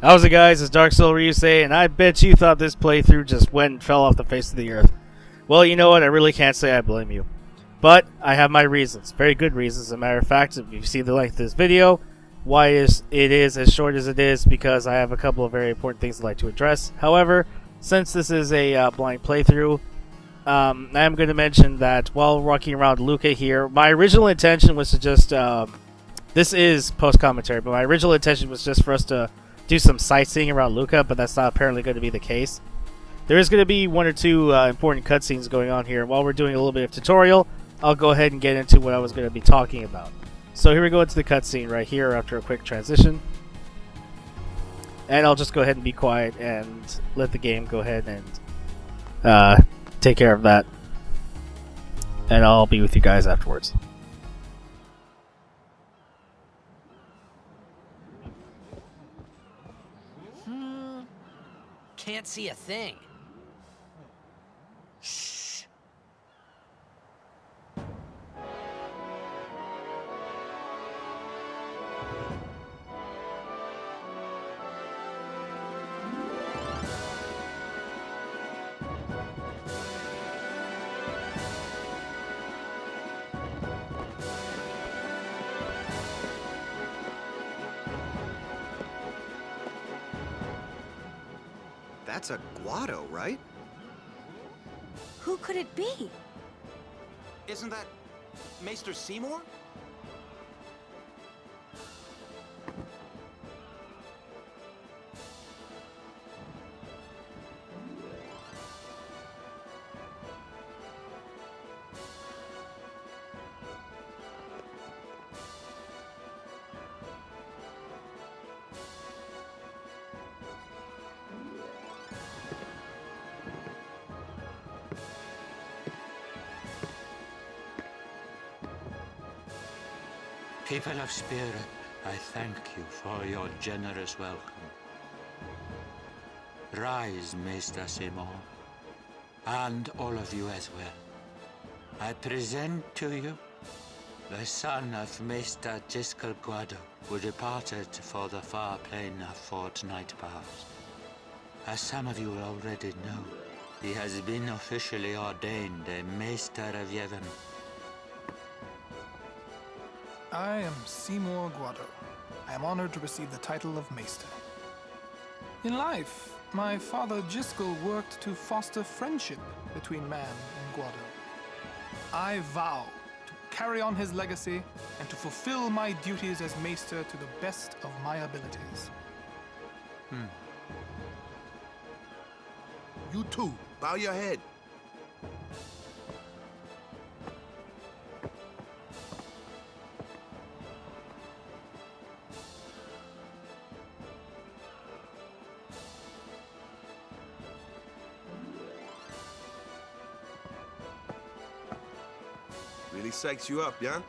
How's it, guys? It's Dark Soul Ryusei, and I bet you thought this playthrough just went and fell off the face of the earth. Well, you know what? I really can't say I blame you. But I have my reasons. Very good reasons. As a matter of fact, if you see the length of this video, why it is as short as it is, because I have a couple of very important things I'd like to address. However, since this is a blind playthrough, I am going to mention that while walking around Luca here, my original intention was to just... this is post-commentary, but my original intention was just for us to do some sightseeing around Luca, but that's not apparently going to be the case. There is going to be one or two important cutscenes going on here. While we're doing a little bit of tutorial, I'll go ahead and get into what I was going to be talking about. So here we go into the cutscene right here after a quick transition. And I'll just go ahead and be quiet and let the game go ahead and take care of that. And I'll be with you guys afterwards. Can't see a thing. Shh. That's a Guado, right? Who could it be? Isn't that Maester Seymour? People of Spirit, I thank you for your generous welcome. Rise, Maester Seymour, and all of you as well. I present to you the son of Maester Jyscal Guado, who departed for the far plain a fortnight past. As some of you already know, he has been officially ordained a Maester of Yevon. I am Seymour Guado. I am honored to receive the title of Maester. In life, my father Jyscal worked to foster friendship between man and Guado. I vow to carry on his legacy and to fulfill my duties as Maester to the best of my abilities. You too. Bow your head. Really psychs you up, yeah?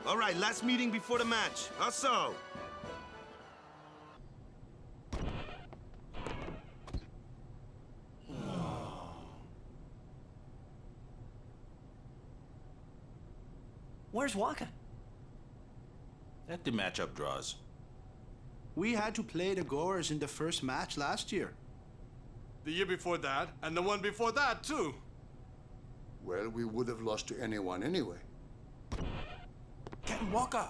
All right, last meeting before the match. How so? Where's Wakka? Let the matchup draws. We had to play the Gorers in the first match last year. The year before that, and the one before that, too. Well, we would have lost to anyone anyway. Get Wakka!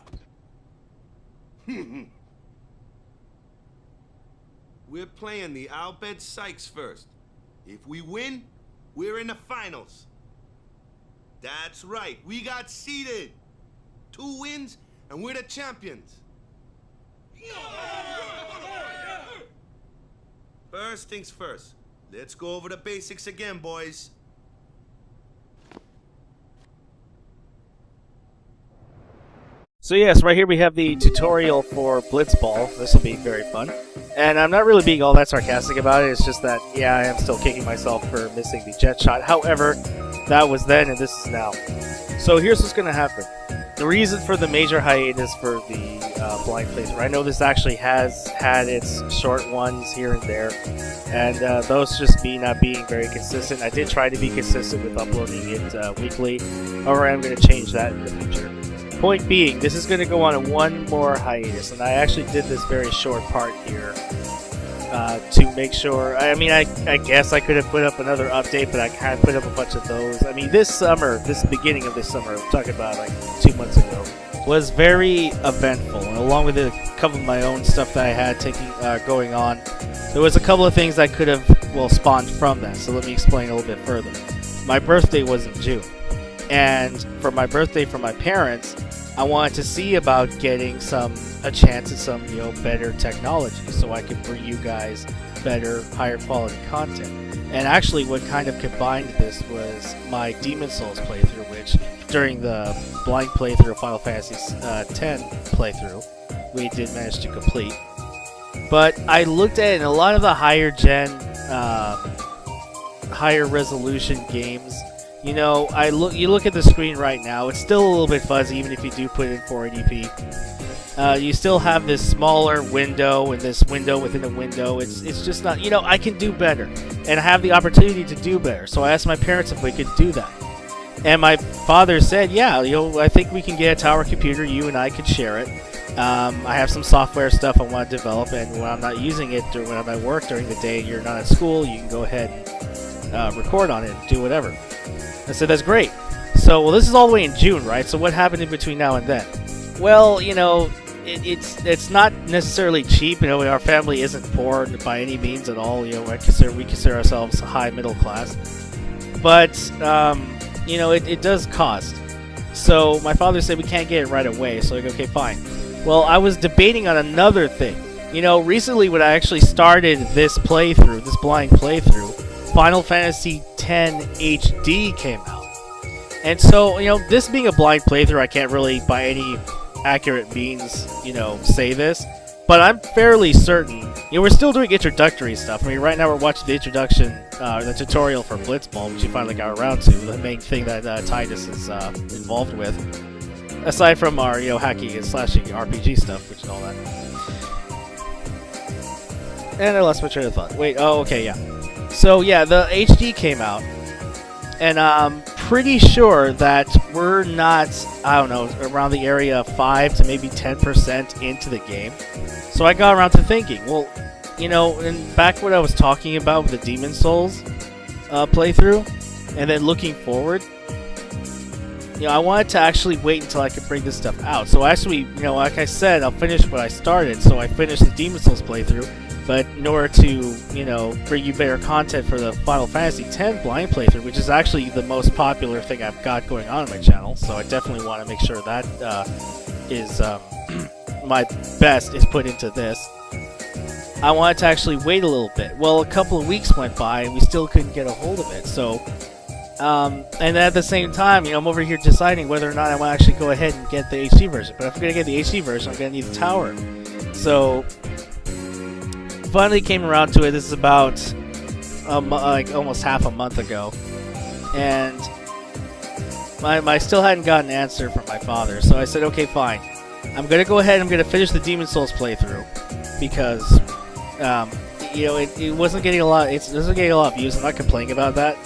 We're playing the Al Bhed Sykes first. If we win, we're in the finals. That's right, we got seeded. 2 wins, and we're the champions. First things first. Let's go over the basics again, boys. So yes, right here we have the tutorial for Blitzball. This will be very fun. And I'm not really being all that sarcastic about it, it's just that, yeah, I am still kicking myself for missing the jet shot. However, that was then and this is now. So here's what's going to happen. The reason for the major hiatus for the blind playthrough, I know this actually has had its short ones here and there, and those just me not being very consistent. I did try to be consistent with uploading it weekly, however I'm going to change that in the future. point being, this is going to go on one more hiatus, and I actually did this very short part here to make sure. I mean, I guess I could have put up another update, but I kind of put up a bunch of those. I mean, this beginning of this summer, I'm talking about like 2 months ago, was very eventful, and along with a couple of my own stuff that I had going on, there was a couple of things that could have, spawned from that. So let me explain a little bit further. My birthday was in June, and for my birthday from my parents, I wanted to see about getting a chance at some, better technology, so I could bring you guys better, higher quality content. And actually, what kind of combined this was my Demon's Souls playthrough, which during the blind playthrough of Final Fantasy X playthrough, we did manage to complete. But I looked at it, and a lot of the higher gen, higher resolution games, you look at the screen right now, it's still a little bit fuzzy even if you do put it in 480p. You still have this smaller window and this window within a window. It's just not, I can do better, and I have the opportunity to do better. So I asked my parents if we could do that. And my father said, yeah, I think we can get a tower computer, you and I could share it. I have some software stuff I want to develop, and when I'm not using it, or when I'm at work during the day and you're not at school, you can go ahead and record on it and do whatever. I said, that's great. So, this is all the way in June, right? So what happened in between now and then? Well, it's not necessarily cheap. Our family isn't poor by any means at all. We consider ourselves high middle class. But, it does cost. So my father said we can't get it right away. So I go, okay, fine. Well, I was debating on another thing. Recently when I actually started this blind playthrough, Final Fantasy X HD came out. And so, this being a blind playthrough, I can't really, by any accurate means, say this. But I'm fairly certain, we're still doing introductory stuff. I mean, right now we're watching the introduction, the tutorial for Blitzball, which you finally got around to, the main thing that Titus is involved with. Aside from our, hacking and slashing RPG stuff, which and all that. And I lost my train of thought. Wait, okay, yeah. So, yeah, the HD came out. And I'm pretty sure that we're not, around the area of 5 to maybe 10% into the game. So I got around to thinking, well, and back when I was talking about the Demon's Souls playthrough, and then looking forward, I wanted to actually wait until I could bring this stuff out. So actually, like I said, I'll finish what I started. So I finished the Demon's Souls playthrough, but in order to, bring you better content for the Final Fantasy X blind playthrough, which is actually the most popular thing I've got going on my channel, so I definitely want to make sure that is my best is put into this. I wanted to actually wait a little bit. Well, a couple of weeks went by and we still couldn't get a hold of it. So, and at the same time, I'm over here deciding whether or not I want to actually go ahead and get the HD version. But if I'm going to get the HD version, I'm going to need the tower. So, finally came around to it. This is about almost half a month ago. And I still hadn't gotten an answer from my father. So I said, okay, fine. I'm going to go ahead and I'm going to finish the Demon's Souls playthrough. Because, it wasn't getting a lot. It wasn't getting a lot of views. I'm not complaining about that,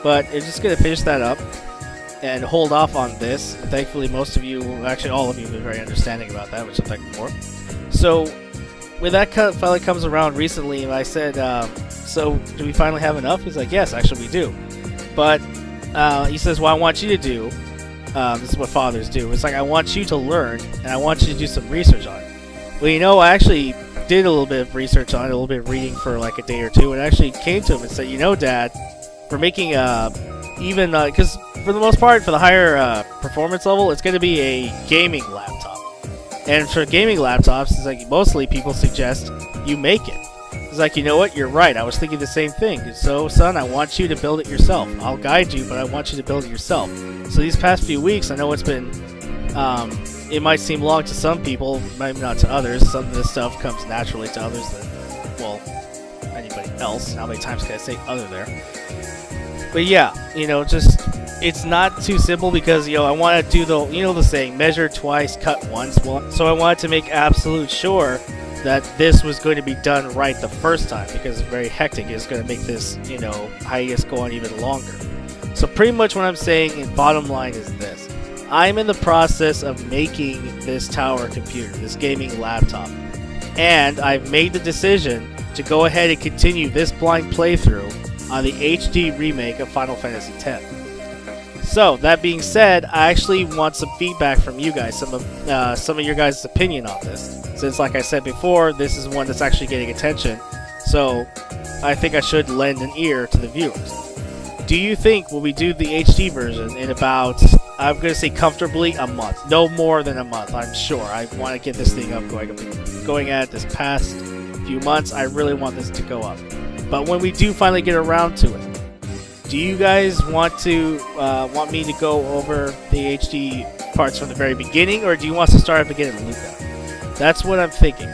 but I'm just gonna finish that up and hold off on this. And thankfully, most of you, actually all of you, have been very understanding about that, which I'm thankful for. So, when that finally comes around recently, and I said, "So, do we finally have enough?" He's like, "Yes, actually, we do." But he says, "What I want you to do, this is what fathers do. It's like I want you to learn, and I want you to do some research on it." Well, I actually did a little bit of research on it, a little bit of reading for like a day or two, and actually came to him and said, Dad, for making because for the most part, for the higher performance level, it's going to be a gaming laptop. And for gaming laptops, it's like mostly people suggest you make it. It's like, you know what, you're right, I was thinking the same thing. So, son, I want you to build it yourself. I'll guide you, but I want you to build it yourself. So these past few weeks, I know it's been it might seem long to some people, maybe not to others. Some of this stuff comes naturally to others than, anybody else. How many times can I say other there? But yeah, it's not too simple because, I want to do the saying, measure twice, cut once. Well, so I wanted to make absolute sure that this was going to be done right the first time because it's very hectic. It's going to make this, hiatus go on even longer. So pretty much what I'm saying in bottom line is this. I'm in the process of making this tower computer, this gaming laptop. And I've made the decision to go ahead and continue this blind playthrough on the HD remake of Final Fantasy X. So, that being said, I actually want some feedback from you guys, some of your guys' opinion on this. Since, like I said before, this is one that's actually getting attention, so I think I should lend an ear to the viewers. Do you think when we do the HD version in about, I'm going to say comfortably, a month? No more than a month, I'm sure. I want to get this thing up going. I've been going at it this past few months. I really want this to go up. But when we do finally get around to it, do you guys want me to go over the HD parts from the very beginning, or do you want us to start at the beginning of Luca? That's what I'm thinking.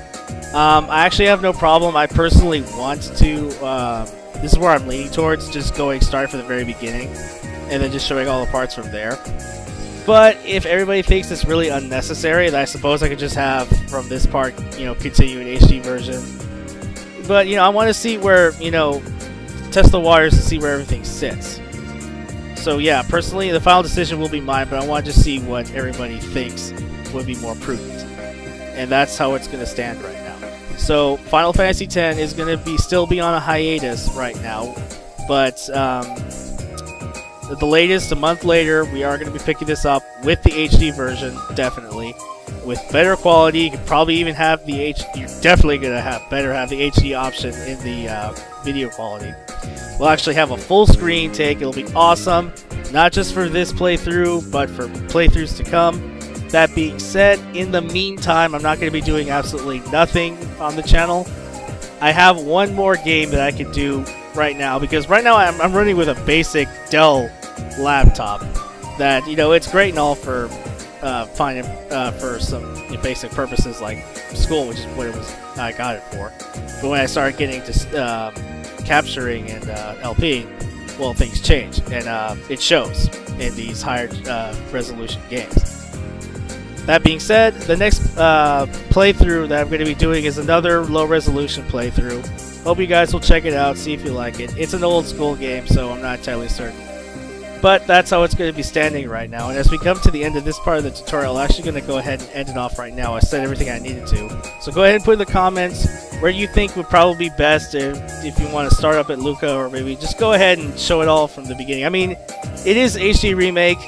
I actually have no problem. I personally want to, this is where I'm leaning towards, just start from the very beginning, and then just showing all the parts from there. But if everybody thinks it's really unnecessary, then I suppose I could just have from this part, continue an HD version. But, I want to see where, test the waters to see where everything sits. So yeah, personally, the final decision will be mine, but I want to just see what everybody thinks would be more prudent. And that's how it's going to stand right now. So Final Fantasy X is going to still be on a hiatus right now, but at the latest, a month later, we are going to be picking this up with the HD version, definitely. With better quality, you could probably even have the HD. You're definitely going to have the HD option in the video quality. We'll actually have a full screen take. It'll be awesome, not just for this playthrough, but for playthroughs to come. That being said, in the meantime, I'm not going to be doing absolutely nothing on the channel. I have one more game that I could do right now, because right now I'm running with a basic Dell laptop that, it's great and all for for some basic purposes like school, which is what I got it for. But when I started getting to capturing and LP, well, things change, and it shows in these higher resolution games. That being said, the next playthrough that I'm going to be doing is another low resolution playthrough. Hope you guys will check it out, see if you like it. It's an old school game, so I'm not entirely certain. But that's how it's going to be standing right now. And as we come to the end of this part of the tutorial, I'm actually going to go ahead and end it off right now. I said everything I needed to. So go ahead and put in the comments where you think would probably be best if you want to start up at Luca, or maybe just go ahead and show it all from the beginning. I mean, it is HD remake.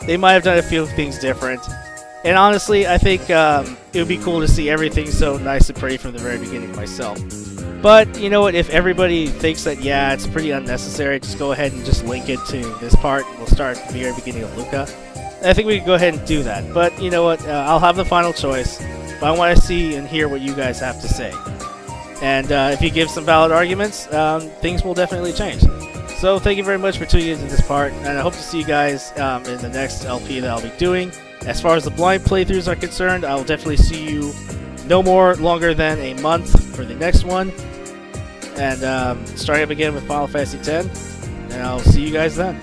They might have done a few things different. And honestly, I think it would be cool to see everything so nice and pretty from the very beginning myself. But, you know what, if everybody thinks that, yeah, it's pretty unnecessary, just go ahead and just link it to this part, and we'll start at the very beginning of Luca. I think we can go ahead and do that. But, you know what, I'll have the final choice, but I want to see and hear what you guys have to say. And if you give some valid arguments, things will definitely change. So, thank you very much for tuning into this part, and I hope to see you guys in the next LP that I'll be doing. As far as the blind playthroughs are concerned, I will definitely see you no more longer than a month for the next one. And starting up again with Final Fantasy X, and I'll see you guys then.